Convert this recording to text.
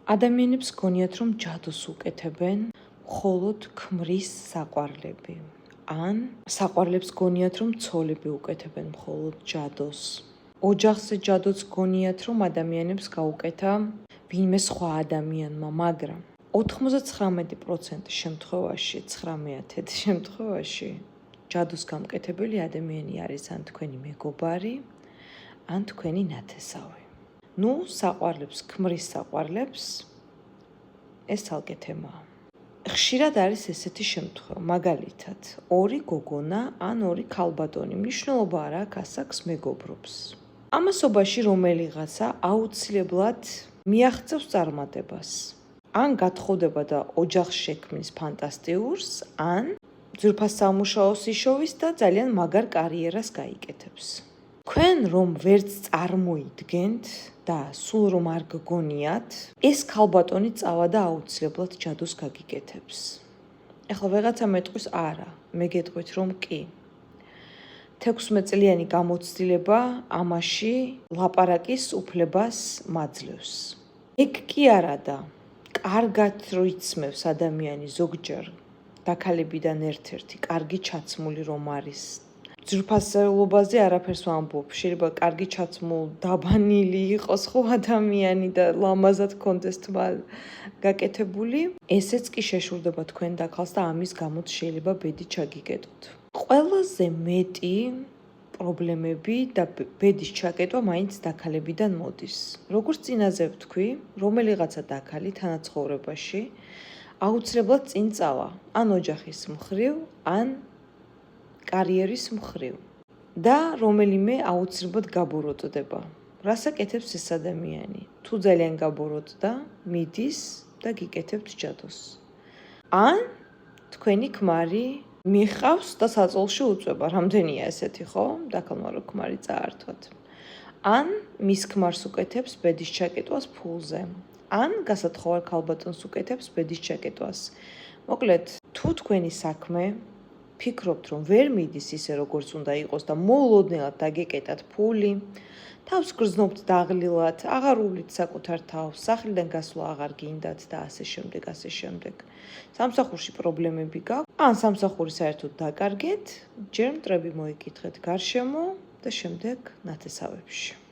ადამიანებს გონიათ, რომ ჯადოს უკეთებენ მხოლოდ ქმრის საყვარლები. ან საყვარლებს გონიათ, რომ ცოლები უკეთებენ მხოლოდ ჯადოს. ოჯახზე ჯადოც გონიათ, რომ ადამიანებს გაუკეთა ვინმე სხვა ადამიანმა, მაგრამ 99% შემთხვევაში, 9/10 შემთხვევაში ჯადოს გამკეთებელი ადამიანი არის ან თქვენი მეგობარი, ან თქვენი ნათესავი. საყვარლებს, ქმრის საყვარლებს ეს ცალკე თემაა. ხშირად არის ესეთი შემთხვევა, მაგალითად, ორი გოგონა ან ორი ქალბატონი, მნიშვნელობა არ აქვს, ასაკს მეგობრობს. ამასობაში რომელიღაცა აუცილებლად მიაღწევს წარმატებას. ან გათხოვდება და ოჯახს შექმნის ფანტასტიურს, ან ძვირფას სამუშაოს იშოვის და ძალიან მაგარ კარიერას გაიკეთებს. თქვენ რომ ვერც წარმოიდგენთ და სულ რომ არ გგონიათ, ეს ქალბატონი წავა და აუცილებლად ჯადოს გაგიკეთებს. ეხლა ვიღაცა მეტყვის არა, მე გეტყვით რომ კი. 16 წლიანი გამოცდილება ამაში ლაპარაკის უფლებას მაძლევს. ეგ კი არა და კარგად რო იცმევს ადამიანი ზოგჯერ დაქალებიდან ერთ-ერთი კარგი ჩაცმული რომ არის. ძვირფასეულობაზე არაფერს ვამბობ, შეიძლება კარგი ჩაცმულ დაბანილი იყოს ხო ადამიანი და ლამაზად კონდეს თმა გაკეთებული, ესეც კი შეშურდება თქვენ დაქალს და ამის გამოც შეიძლება ბედი ჩაგიკეტოთ. ყველაზე მეტი პრობლემები და ბედის ჩაკეტვა მაინც დაქალებიდან მოდის. როგორც წინაზე ვთქვი, რომელიღაცა დაქალი თანაცხოვრებაში აუცილებლად წინ წავა, ან ოჯახის მხრივ, ან კარიერის მხრივ და რომელიმე აუცილებლად გაბოროტდება. რას აკეთებს ეს ადამიანი? თუ ძალიან გაბოროტდა, მიდის და გიკეთებთ ჯადოს. ან თქვენი ქმარი მიხავს და საწოლში უწვება, რამდენია ესეთი, ხო? დაქალმა რო ქმარი წაართვათ. ან მის ქმარს უკეთებს ბედის ჩაკეტვას ფულზე. ან გასათხოვარ ქალბატონს უკეთებს ბედის ჩაკეტვას. მოკლედ, თუ თქვენი საქმე ფიქრობთ, რომ ვერ მიდის ისე, როგორც უნდა იყოს და მოულოდნელად დაგეკეტათ ფული, თავს გრძნობთ დაღლილად, აღარ უვლით საკუთარ თავს, სახლიდან გასვლა აღარ გინდათ და ასე შემდეგ, ასე შემდეგ. სამსახურში პრობლემები გაქვთ, ან სამსახური საერთოდ დაკარგეთ, ჯერ მტრები მოიკითხეთ გარშემო და შემდეგ ნათესავებში.